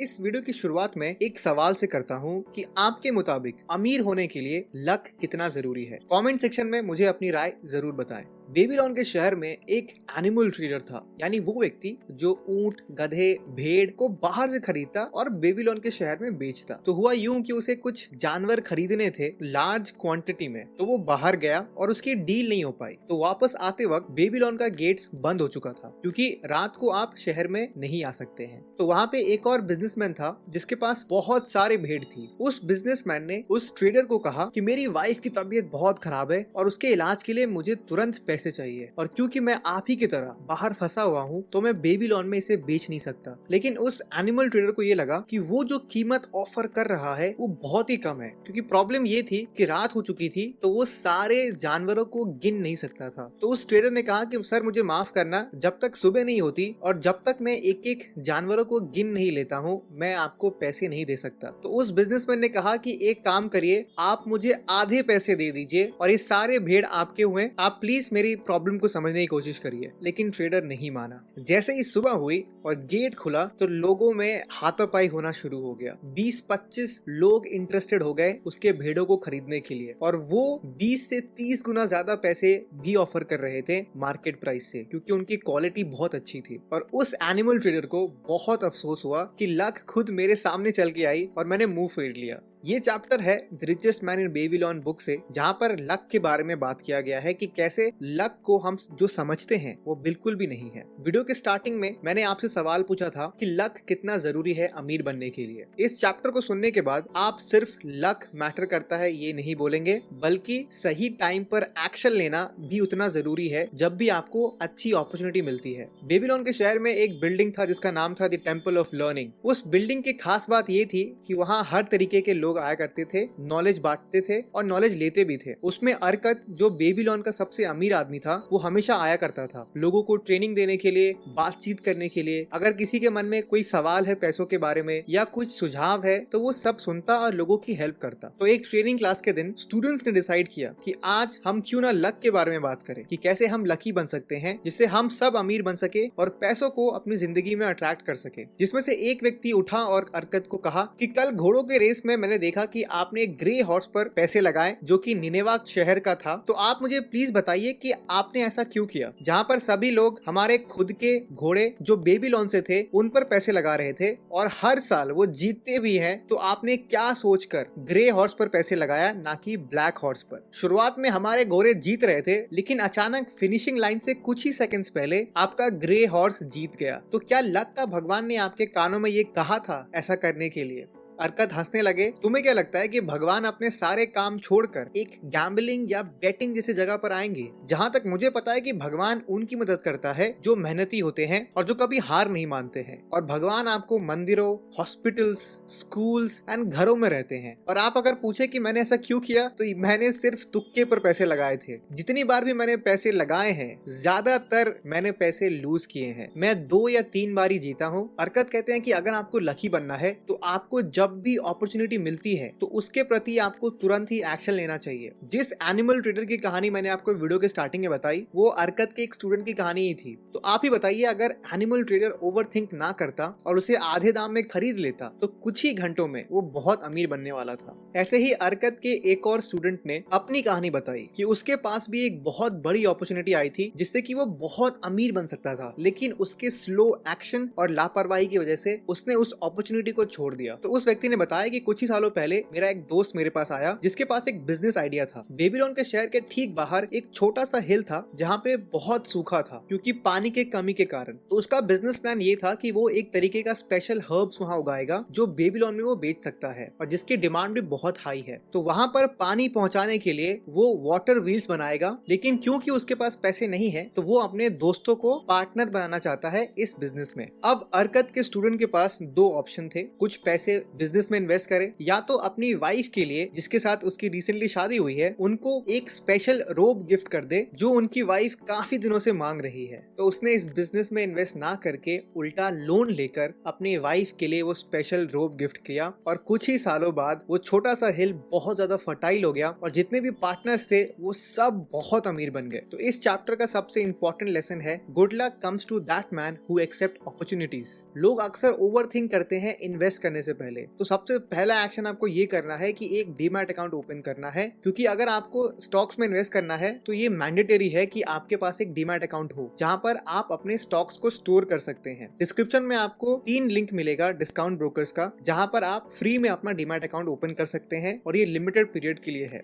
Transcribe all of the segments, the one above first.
इस वीडियो की शुरुआत में एक सवाल से करता हूँ कि आपके मुताबिक अमीर होने के लिए लक कितना जरूरी है। कमेंट सेक्शन में मुझे अपनी राय जरूर बताएं। बेबीलोन के शहर में एक एनिमल ट्रेडर था, यानी वो व्यक्ति जो ऊंट, गधे, भेड़ को बाहर से खरीदता और बेबीलोन के शहर में बेचता। तो हुआ यूं कि उसे कुछ जानवर खरीदने थे लार्ज क्वांटिटी में, तो वो बाहर गया और उसकी डील नहीं हो पाई। तो वापस आते वक्त बेबीलोन का गेट्स बंद हो चुका था, क्योंकि रात को आप शहर में नहीं आ सकते हैं। तो वहाँ पे एक और बिजनेसमैन था जिसके पास बहुत सारे भेड़ थी। उस बिजनेसमैन ने उस ट्रेडर को कहा कि मेरी वाइफ की तबीयत बहुत खराब है और उसके इलाज के लिए मुझे तुरंत पैसे चाहिए, और क्योंकि मैं आप ही की तरह बाहर फंसा हुआ हूँ तो मैं बेबीलोन में इसे बेच नहीं सकता। लेकिन उस एनिमल ट्रेडर को ये लगा कि वो जो कीमत ऑफर कर रहा है वो बहुत ही कम है, क्योंकि प्रॉब्लम ये थी कि रात हो चुकी थी तो वो सारे जानवरों को गिन नहीं सकता था। तो उस ट्रेडर ने कहा कि सर मुझे माफ करना, जब तक सुबह नहीं होती और जब तक मैं एक एक जानवरों को गिन नहीं लेता हूँ मैं आपको पैसे नहीं दे सकता। तो उस बिजनेसमैन ने कहा कि एक काम करिए, आप मुझे आधे पैसे दे दीजिए और ये सारे भेड़ आपके हुए, आप प्लीज मेरी प्रॉब्लम को समझने की कोशिश करिए। लेकिन ट्रेडर नहीं माना। जैसे ही सुबह हुई और गेट खुला तो लोगों में हाथापाई होना शुरू हो गया। 20-25 लोग इंटरेस्टेड हो गए उसके भेड़ों को खरीदने के लिए, और वो 20 से 30 गुना ज्यादा पैसे भी ऑफर कर रहे थे मार्केट प्राइस से, क्योंकि उनकी क्वालिटी बहुत अच्छी थी। और उस एनिमल ट्रेडर को बहुत अफसोस हुआ कि लक खुद मेरे सामने चल के आई और मैंने मुंह फेर लिया। ये चैप्टर है the richest man in Babylon book से, जहाँ पर लक के बारे में बात किया गया है कि कैसे लक को हम जो समझते हैं वो बिल्कुल भी नहीं है। वीडियो के स्टार्टिंग में मैंने आपसे सवाल पूछा था कि लक कितना जरूरी है अमीर बनने के लिए। इस चैप्टर को सुनने के बाद आप सिर्फ लक मैटर करता है ये नहीं बोलेंगे, बल्कि सही टाइम पर एक्शन लेना भी उतना जरूरी है जब भी आपको अच्छी अपॉर्चुनिटी मिलती है। बेबीलोन के शहर में एक बिल्डिंग था जिसका नाम था द टेम्पल ऑफ लर्निंग। उस बिल्डिंग की खास बात ये थी कि वहाँ हर तरीके के लोग आया करते थे, नॉलेज बांटते थे और नॉलेज लेते भी थे। उसमें अर्कत, जो बेबीलोन का सबसे अमीर आदमी था, वो हमेशा आया करता था लोगों को ट्रेनिंग देने के लिए, बातचीत करने के लिए। अगर किसी के मन में कोई सवाल है पैसों के बारे में या कुछ सुझाव है तो वो सब सुनता और लोगों की हेल्प करता। तो एक ट्रेनिंग क्लास के दिन स्टूडेंट्स ने डिसाइड किया कि आज हम क्यों ना लक के बारे में बात करें, कि कैसे हम लकी बन सकते हैं जिससे हम सब अमीर बन सके और पैसों को अपनी जिंदगी में अट्रैक्ट कर सके। जिसमें से एक व्यक्ति उठा और अर्कत को कहा कि कल घोड़ों के रेस में मैंने देखा कि आपने एक ग्रे हॉर्स पर पैसे लगाए जो कि निनेवा शहर का था। तो आप मुझे प्लीज बताइए कि आपने ऐसा क्यों किया, जहाँ पर सभी लोग हमारे खुद के घोड़े जो बेबीलोन से थे उन पर पैसे लगा रहे थे और हर साल वो जीतते भी हैं। तो आपने क्या सोचकर ग्रे हॉर्स पर पैसे लगाया, ना कि ब्लैक हॉर्स पर? शुरुआत में हमारे घोड़े जीत रहे थे, लेकिन अचानक फिनिशिंग लाइन से कुछ ही सेकंड्स पहले आपका ग्रे हॉर्स जीत गया। तो क्या लक का भगवान ने आपके कानों में ये कहा था ऐसा करने के लिए? अर्कत हंसने लगे। तुम्हें क्या लगता है कि भगवान अपने सारे काम छोड़कर एक गैम्बलिंग या बेटिंग जैसी जगह पर आएंगे? जहाँ तक मुझे पता है कि भगवान उनकी मदद करता है जो मेहनती होते हैं और जो कभी हार नहीं मानते हैं। और भगवान आपको मंदिरों, हॉस्पिटल्स, स्कूल्स एंड घरों में रहते हैं। और आप अगर पूछे कि मैंने ऐसा क्यों किया, तो मैंने सिर्फ तुक्के पर पैसे लगाए थे। जितनी बार भी मैंने पैसे लगाए हैं, ज्यादातर मैंने पैसे लूज किए हैं। मैं 2 या 3 बार ही जीता हूँ। अर्कत कहते हैं कि अगर आपको लकी बनना है तो आपको जब भी अपॉर्चुनिटी मिलती है तो उसके प्रति आपको तुरंत ही एक्शन लेना चाहिए। जिस एनिमल ट्रेडर की कहानी मैंने आपको वीडियो के स्टार्टिंग में बताई, वो अर्कत के एक स्टूडेंट की कहानी ही थी। तो आप ही बताइए, अगर एनिमल ट्रेडर ओवरथिंक ना करता और उसे आधे दाम में खरीद लेता तो कुछ ही घंटों में वो बहुत अमीर बनने वाला था। ऐसे ही अर्कत के एक और स्टूडेंट ने अपनी कहानी बताई कि उसके पास भी एक बहुत बड़ी अपॉर्चुनिटी आई थी जिससे कि वो बहुत अमीर बन सकता था, लेकिन उसके स्लो एक्शन और लापरवाही की वजह से उसने उस अपॉर्चुनिटी को छोड़ दिया। तो उस व्यक्ति ने बताया कि कुछ ही सालों पहले मेरा एक दोस्त मेरे पास आया जिसके पास एक बिजनेस आइडिया था। बेबीलोन के शहर के ठीक बाहर एक छोटा सा हिल था जहाँ पे बहुत सूखा था क्योंकि पानी के कमी के कारण। तो उसका बिजनेस प्लान ये था कि वो एक तरीके का स्पेशल हर्ब्स वहाँ उगाएगा जो बेबीलोन में वो बेच सकता है और जिसकी डिमांड भी बहुत हाई है। तो वहाँ पर पानी पहुँचाने के लिए वो वाटर व्हील्स बनाएगा, लेकिन क्योंकि उसके पास पैसे नहीं है तो वो अपने दोस्तों को पार्टनर बनाना चाहता है इस बिजनेस में। अब अर्कत के स्टूडेंट के पास 2 ऑप्शन थे, कुछ पैसे बिजनेस में इन्वेस्ट करे, या तो अपनी वाइफ के लिए जिसके साथ उसकी रिसेंटली शादी हुई है उनको एक स्पेशल रोब गिफ्ट कर दे जो उनकी वाइफ काफी दिनों से मांग रही है। तो उसने इस बिजनेस में इन्वेस्ट ना करके उल्टा लोन लेकर अपनी वाइफ के लिए वो स्पेशल रोब गिफ्ट किया, और कुछ ही सालों बाद वो छोटा सा हिल बहुत ज्यादा फर्टाइल हो गया और जितने भी पार्टनर्स थे वो सब बहुत अमीर बन गए। तो इस चैप्टर का सबसे इंपॉर्टेंट लेसन है, good luck comes to that man who accept opportunities. लोग अक्सर ओवरथिंक करते हैं इन्वेस्ट करने से पहले। तो सबसे पहला एक्शन आपको ये करना है कि एक डीमैट अकाउंट ओपन करना है, क्योंकि अगर आपको स्टॉक्स में इन्वेस्ट करना है तो ये मैंडेटरी है कि आपके पास एक डीमैट अकाउंट हो जहां पर आप अपने स्टॉक्स को स्टोर कर सकते हैं। डिस्क्रिप्शन में आपको 3 लिंक मिलेगा डिस्काउंट ब्रोकर्स का, जहां पर आप फ्री में अपना डीमैट अकाउंट ओपन कर सकते हैं और ये लिमिटेड पीरियड के लिए है।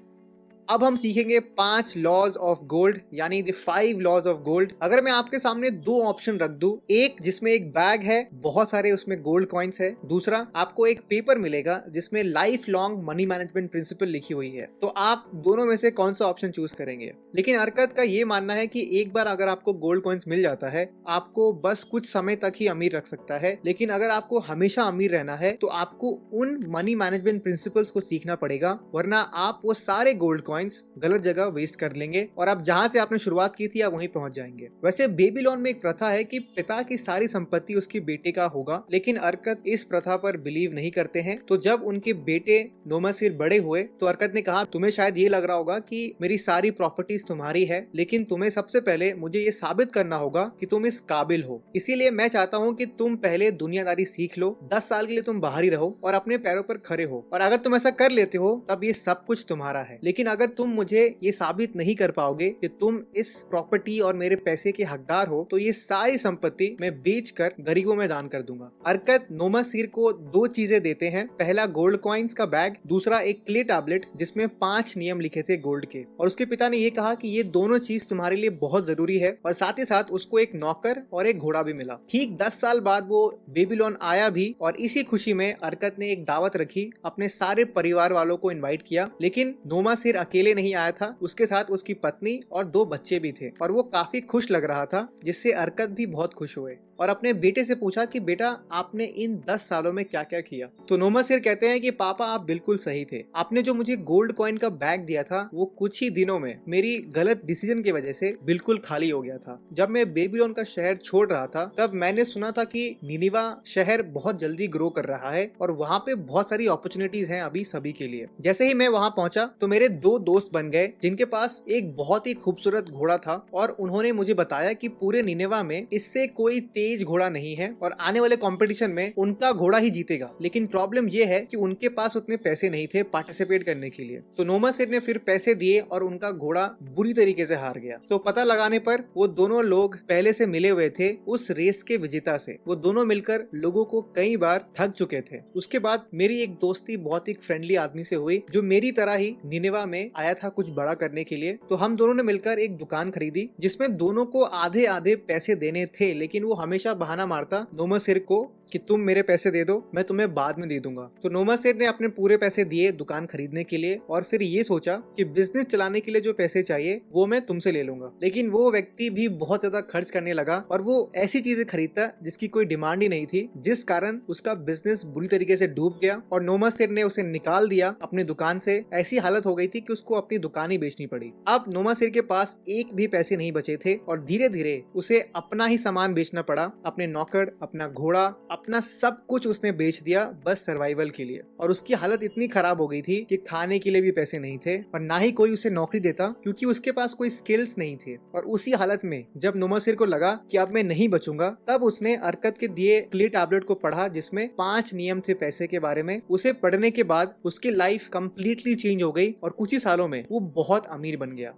अब हम सीखेंगे 5 लॉज ऑफ गोल्ड, यानी द 5 लॉज ऑफ गोल्ड। अगर मैं आपके सामने 2 ऑप्शन रख दूं, एक जिसमें एक बैग है, बहुत सारे उसमें गोल्ड कॉइन्स है, दूसरा आपको एक पेपर मिलेगा जिसमें life long money management principle लिखी हुई है, तो आप दोनों में से कौन सा ऑप्शन चूज करेंगे? लेकिन अरकत का ये मानना है कि एक बार अगर आपको गोल्ड कॉइन्स मिल जाता है, आपको बस कुछ समय तक ही अमीर रख सकता है, लेकिन अगर आपको हमेशा अमीर रहना है तो आपको उन मनी मैनेजमेंट प्रिंसिपल्स को सीखना पड़ेगा, वरना आप वो सारे गोल्ड गलत जगह वेस्ट कर लेंगे और आप जहां से आपने शुरुआत की थी आप वहीं पहुंच जाएंगे। वैसे बेबीलोन में एक प्रथा है कि पिता की सारी संपत्ति उसके बेटे का होगा, लेकिन अरकत इस प्रथा पर बिलीव नहीं करते हैं। तो जब उनके बेटे नोमासिर बड़े हुए तो अरकत ने कहा, तुम्हें शायद ये लग रहा होगा कि मेरी सारी प्रॉपर्टीज तुम्हारी है, लेकिन तुम्हें सबसे पहले मुझे ये साबित करना होगा कि तुम इस काबिल हो। इसीलिए मैं चाहता हूँ कि तुम पहले दुनियादारी सीख लो, 10 साल के लिए तुम बाहर ही रहो और अपने पैरों पर खड़े हो, और अगर तुम ऐसा कर लेते हो तब ये सब कुछ तुम्हारा है। लेकिन अगर तुम मुझे ये साबित नहीं कर पाओगे कि तुम इस प्रॉपर्टी और मेरे पैसे के हकदार हो, तो ये सारी संपत्ति मैं बेचकर गरीबों में दान कर दूंगा। अरकत नोमासिर को 2 चीजें देते हैं, पहला गोल्ड कॉइन्स का बैग, दूसरा एक क्ले टैबलेट जिसमें 5 नियम लिखे थे गोल्ड के। और उसके पिता ने ये कहा कि ये दोनों चीज तुम्हारे लिए बहुत जरूरी है, और साथ ही साथ उसको एक नौकर और एक घोड़ा भी मिला। ठीक 10 साल बाद वो बेबीलोन आया भी, और इसी खुशी में अरकत ने एक दावत रखी, अपने सारे परिवार वालों को इनवाइट किया। लेकिन नोमासिर अकेले नहीं आया था, उसके साथ उसकी पत्नी और 2 बच्चे भी थे, और वो काफी खुश लग रहा था, जिससे अरकत भी बहुत खुश हुए और अपने बेटे से पूछा कि बेटा आपने इन 10 सालों में क्या क्या किया। तो नोमासिर कहते हैं कि पापा आप बिल्कुल सही थे, आपने जो मुझे गोल्ड कॉइन का बैग दिया था वो कुछ ही दिनों में मेरी गलत डिसीजन की वजह से बिल्कुल खाली हो गया था। जब मैं बेबीलोन का शहर छोड़ रहा था तब मैंने सुना था कि निनिवा शहर बहुत जल्दी ग्रो कर रहा है और वहाँ पे बहुत सारी अपॉर्चुनिटीज हैं अभी सभी के लिए। जैसे ही मैं वहाँ पहुंचा तो मेरे 2 दोस्त बन गए जिनके पास एक बहुत ही खूबसूरत घोड़ा था, और उन्होंने मुझे बताया कि पूरे निनिवा में इससे कोई तेज घोड़ा नहीं है और आने वाले कंपटीशन में उनका घोड़ा ही जीतेगा। लेकिन प्रॉब्लम यह है कि उनके पास उतने पैसे नहीं थे पार्टिसिपेट करने के लिए। तो नोमासिर ने फिर पैसे दिए और उनका घोड़ा बुरी तरीके से हार गया। तो पता लगाने पर वो दोनों लोग पहले से मिले हुए थे उस रेस के विजेता से। वो दोनों मिलकर लोगों को कई बार ठग चुके थे। उसके बाद मेरी एक दोस्ती बहुत ही फ्रेंडली आदमी से हुई जो मेरी तरह ही निनिवा में आया था कुछ बड़ा करने के लिए। तो हम दोनों ने मिलकर एक दुकान खरीदी जिसमें दोनों को आधे आधे पैसे देने थे, लेकिन वो हमेशा बहाना मारता नोमासिर को कि तुम मेरे पैसे दे दो, मैं तुम्हें बाद में दे दूंगा। तो नोमासिर ने अपने पूरे पैसे दिए दुकान खरीदने के लिए और फिर ये सोचा कि बिजनेस चलाने के लिए जो पैसे चाहिए वो मैं तुमसे ले लूंगा। लेकिन वो व्यक्ति भी बहुत ज्यादा खर्च करने लगा और वो ऐसी चीजें खरीदता जिसकी कोई डिमांड ही नहीं थी, जिस कारण उसका बिजनेस बुरी तरीके से डूब गया और नोमासिर ने उसे निकाल दिया अपनी दुकान से। ऐसी हालत हो गई थी कि उसको अपनी दुकान ही बेचनी पड़ी। अब नोमासिर के पास एक भी पैसे नहीं बचे थे और धीरे धीरे उसे अपना ही सामान बेचना पड़ा, अपने नौकर, अपना घोड़ा, अपना सब कुछ उसने बेच दिया बस सर्वाइवल के लिए। और उसकी हालत इतनी खराब हो गई थी कि खाने के लिए भी पैसे नहीं थे और ना ही कोई उसे नौकरी देता क्योंकि उसके पास कोई स्किल्स नहीं थे। और उसी हालत में जब नोमासिर को लगा कि अब मैं नहीं बचूंगा, तब उसने अरकत के दिए क्ले टैबलेट को पढ़ा जिसमें 5 नियम थे पैसे के बारे में। उसे पढ़ने के बाद उसकी लाइफ कंप्लीटली चेंज हो गई और कुछ ही सालों में वो बहुत अमीर बन गया।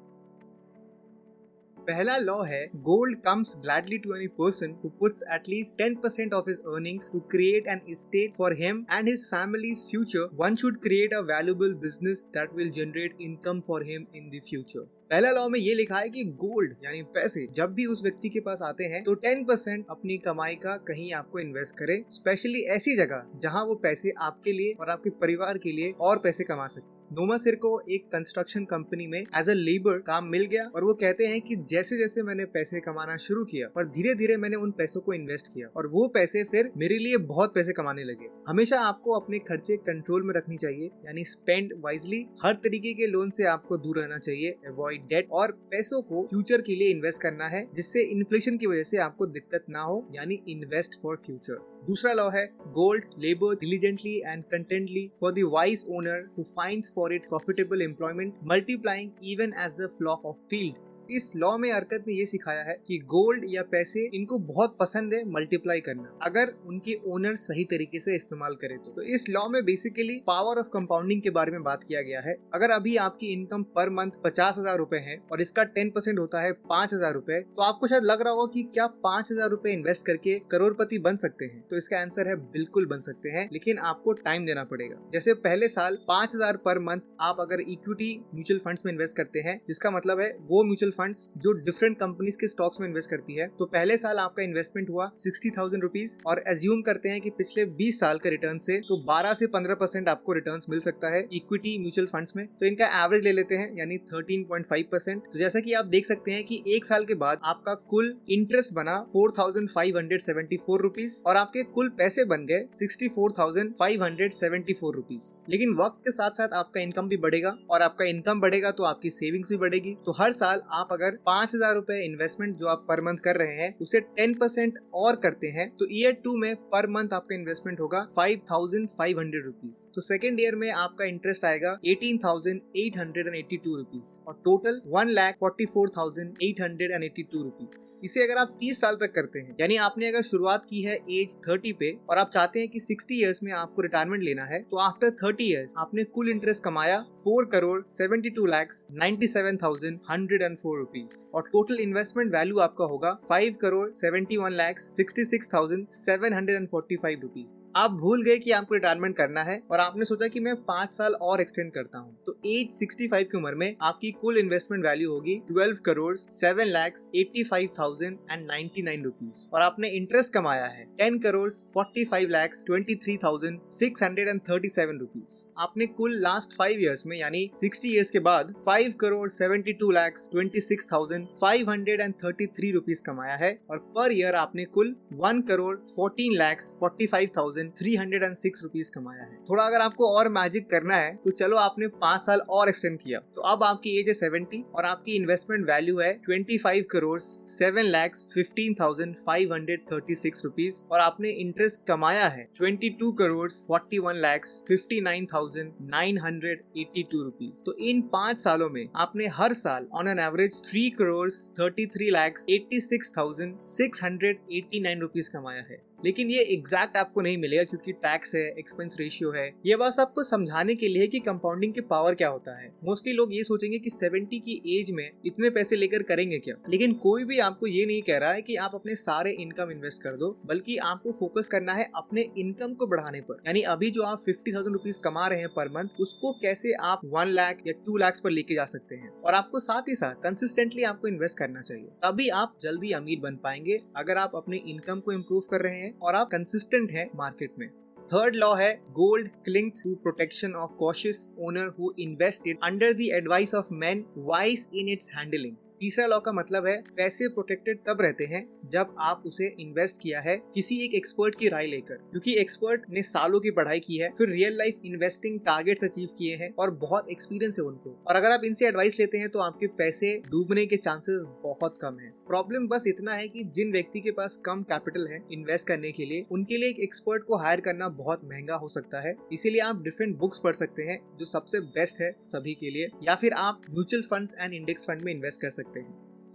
पहला लॉ है, gold comes gladly to any person who puts at least 10% of his earnings to create an estate for him and his family's future. One should create a valuable business that will generate income for him in the future. पहला law में ये लिखा है कि gold यानी पैसे जब भी उस व्यक्ति के पास आते हैं तो 10% अपनी कमाई का कहीं आपको इन्वेस्ट करें, स्पेशली ऐसी जगह जहां वो पैसे आपके लिए और आपके परिवार के लिए और पैसे कमा सके। नोमासिर को एक कंस्ट्रक्शन कंपनी में एज अ लेबर काम मिल गया और वो कहते हैं कि जैसे जैसे मैंने पैसे कमाना शुरू किया और धीरे धीरे मैंने उन पैसों को इन्वेस्ट किया और वो पैसे फिर मेरे लिए बहुत पैसे कमाने लगे। हमेशा आपको अपने खर्चे कंट्रोल में रखनी चाहिए, यानी स्पेंड वाइजली। हर तरीके के लोन से आपको दूर रहना चाहिए, अवॉइड डेट, और पैसों को फ्यूचर के लिए इन्वेस्ट करना है जिससे इन्फ्लेशन की वजह से आपको दिक्कत ना हो, यानी इन्वेस्ट फॉर फ्यूचर। दूसरा लॉ है gold labour diligently and contently for the wise owner who finds for it profitable employment, multiplying even as the flock of field। इस लॉ में अर्कत ने ये सिखाया है कि गोल्ड या पैसे इनको बहुत पसंद है मल्टीप्लाई करना, अगर उनके ओनर सही तरीके से इस्तेमाल करे तो इस लॉ में बेसिकली पावर ऑफ कंपाउंडिंग के बारे में बात किया गया है। अगर अभी आपकी इनकम पर मंथ 50,000 रुपए है और इसका 10% होता है 5,000 रुपए, तो आपको शायद लग रहा होगा कि क्या 5,000 रुपए इन्वेस्ट करके करोड़पति बन सकते हैं? तो इसका आंसर है बिल्कुल बन सकते हैं, लेकिन आपको टाइम देना पड़ेगा। जैसे पहले साल 5,000 पर मंथ आप अगर इक्विटी म्यूचुअल फंड्स में इन्वेस्ट करते हैं, जिसका मतलब है वो म्यूचुअल फंड्स जो डिफरेंट कंपनीज के स्टॉक्स में इन्वेस्ट करती है, तो पहले साल आपका इन्वेस्टमेंट हुआ 60,000 रुपीज, और एज्यूम करते हैं कि पिछले 20 साल के रिटर्न से तो 12 से 15% आपको रिटर्न्स मिल सकता है इक्विटी म्यूचुअल फंड्स में। तो इनका एवरेज ले लेते हैं, यानी 13.5%। तो जैसा कि आप देख सकते हैं कि एक साल के बाद आपका कुल इंटरेस्ट बना 4,574 रुपीज और आपके कुल पैसे बन गए 64,574 रुपीज। लेकिन वक्त के साथ साथ आपका इनकम भी बढ़ेगा, और आपका इनकम बढ़ेगा तो आपकी सेविंग्स भी बढ़ेगी। तो हर साल आप अगर 5,000 रुपए इन्वेस्टमेंट जो आप पर मंथ कर रहे हैं उसे 10% और करते हैं, तो ईयर 2 में पर मंथ आपका इन्वेस्टमेंट होगा 5,500 रुपीज। तो सेकेंड ईयर में आपका इंटरेस्ट आएगा 18,882 रुपीज और टोटल 1,44,882 रुपीज। इसे अगर आप 30 साल तक करते हैं, यानी आपने अगर शुरुआत की है एज 30 पे और आप चाहते हैं कि 60 इयर्स में आपको रिटायरमेंट लेना है, तो आफ्टर 30 इयर्स आपने कुल इंटरेस्ट कमाया 4,72,97,104 रुपीज और टोटल इन्वेस्टमेंट वैल्यू आपका होगा 5,71,66,745 रुपीज। आप भूल गए कि आपको रिटायरमेंट करना है और आपने सोचा कि मैं 5 साल और एक्सटेंड करता हूँ, तो एज 65 की उम्र में आपकी कुल इन्वेस्टमेंट वैल्यू होगी 12,07,85,099 रुपीज और आपने इंटरेस्ट कमाया है 10,45,23,637 रुपीज। आपने कुल लास्ट 5 इयर्स में, यानी 60 इयर्स के बाद 5,72,26,533 रुपीज कमाया है और पर ईयर आपने कुल 1,14,45,306 रुपीज कमाया है। थोड़ा अगर आपको और मैजिक करना है तो चलो आपने 5 साल और एक्सटेंड किया, तो अब आपकी एज है 70 और आपकी इन्वेस्टमेंट वैल्यू है 25,07,15,536 रुपीज और आपने इंटरेस्ट कमाया है 22,41,59,982 रुपीज। तो इन 5 सालों में आपने हर साल ऑन एन एवरेज 3,33,86,689 रुपीज कमाया है। लेकिन ये एग्जैक्ट आपको नहीं मिलेगा क्योंकि टैक्स है, एक्सपेंस रेशियो है। ये बस आपको समझाने के लिए कि कंपाउंडिंग के पावर क्या होता है। मोस्टली लोग ये सोचेंगे कि 70 की एज में इतने पैसे लेकर करेंगे क्या, लेकिन कोई भी आपको ये नहीं कह रहा है कि आप अपने सारे इनकम इन्वेस्ट कर दो, बल्कि आपको फोकस करना है अपने इनकम को बढ़ाने पर। यानी अभी जो आप 50,000 रुपीज कमा रहे हैं पर मंथ, उसको कैसे आप 1 लाख या 2 लाख पर लेके जा सकते हैं। और आपको साथ ही साथ कंसिस्टेंटली आपको इन्वेस्ट करना चाहिए, तभी आप जल्दी अमीर बन पाएंगे अगर आप अपने इनकम को इम्प्रूव कर रहे हैं और आप कंसिस्टेंट हैं मार्केट में। थर्ड लॉ है gold cling to protection of cautious owner who invested under the advice of man wise in its handling. तीसरा लॉ का मतलब है पैसे प्रोटेक्टेड तब रहते हैं जब आप उसे इन्वेस्ट किया है किसी एक एक्सपर्ट की राय लेकर, क्योंकि एक्सपर्ट ने सालों की पढ़ाई की है, फिर real life investing targets achieve किए हैं और बहुत एक्सपीरियंस है उनको। और अगर आप इनसे एडवाइस लेते हैं तो आपके पैसे डूबने के चांसेस बहुत कम है। प्रॉब्लम बस इतना है कि जिन व्यक्ति के पास कम कैपिटल है इन्वेस्ट करने के लिए, उनके लिए एक एक्सपर्ट को हायर करना बहुत महंगा हो सकता है। इसीलिए आप डिफरेंट बुक्स पढ़ सकते हैं जो सबसे बेस्ट है सभी के लिए, या फिर आप mutual funds and index fund में इन्वेस्ट कर सकते हैं।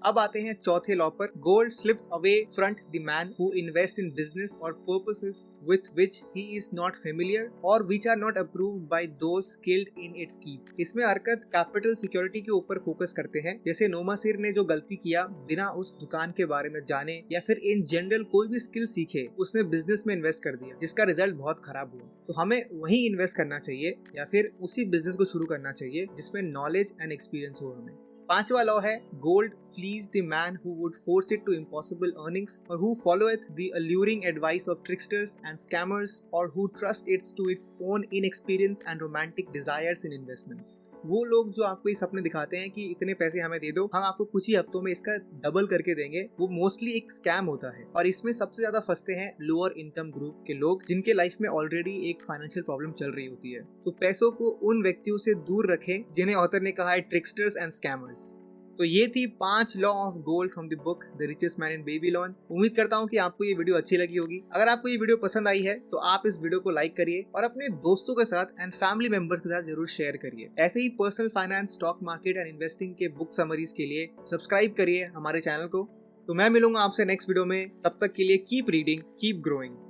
अब आते हैं चौथे लॉ पर। Gold slips away front the man who invest in business or purposes with which he is not familiar or which are not approved by those skilled in its keep. इसमें हरकत कैपिटल सिक्योरिटी के ऊपर focus करते हैं। जैसे नोमासिर ने जो गलती किया, बिना उस दुकान के बारे में जाने या फिर इन जनरल कोई भी स्किल सीखे उसने बिजनेस में इन्वेस्ट कर दिया, जिसका रिजल्ट बहुत खराब हुआ। तो हमें वही इन्वेस्ट करना चाहिए या फिर उसी बिजनेस को शुरू करना चाहिए जिसमें नॉलेज एंड एक्सपीरियंस हो हमें। पांचवा लॉ है gold flees the man who would force it to impossible earnings or who followeth the alluring advice of tricksters and scammers or who trust its to its own inexperience and romantic desires in investments. वो लोग जो आपको ये सपने दिखाते हैं कि इतने पैसे हमें दे दो, हम आपको कुछ ही हफ्तों में इसका डबल करके देंगे, वो मोस्टली एक स्कैम होता है। और इसमें सबसे ज्यादा फंसते हैं लोअर इनकम ग्रुप के लोग, जिनके लाइफ में ऑलरेडी एक फाइनेंशियल प्रॉब्लम चल रही होती है। तो पैसों को उन व्यक्तियों से दूर रखें जिन्हें ऑथर ने कहा है ट्रिक्स्टर्स एंड स्कैमर्स। तो ये थी 5 law of gold from the book the richest man in Babylon. उम्मीद करता हूँ कि आपको ये वीडियो अच्छी लगी होगी। अगर आपको ये वीडियो पसंद आई है तो आप इस वीडियो को लाइक करिए और अपने दोस्तों के साथ एंड फैमिली मेंबर्स के साथ जरूर शेयर करिए। ऐसे ही personal finance, stock market and investing के बुक समरीज के लिए सब्सक्राइब करिए हमारे चैनल को। तो मैं मिलूंगा आपसे नेक्स्ट वीडियो में, तब तक के लिए कीप रीडिंग, कीप ग्रोइंग।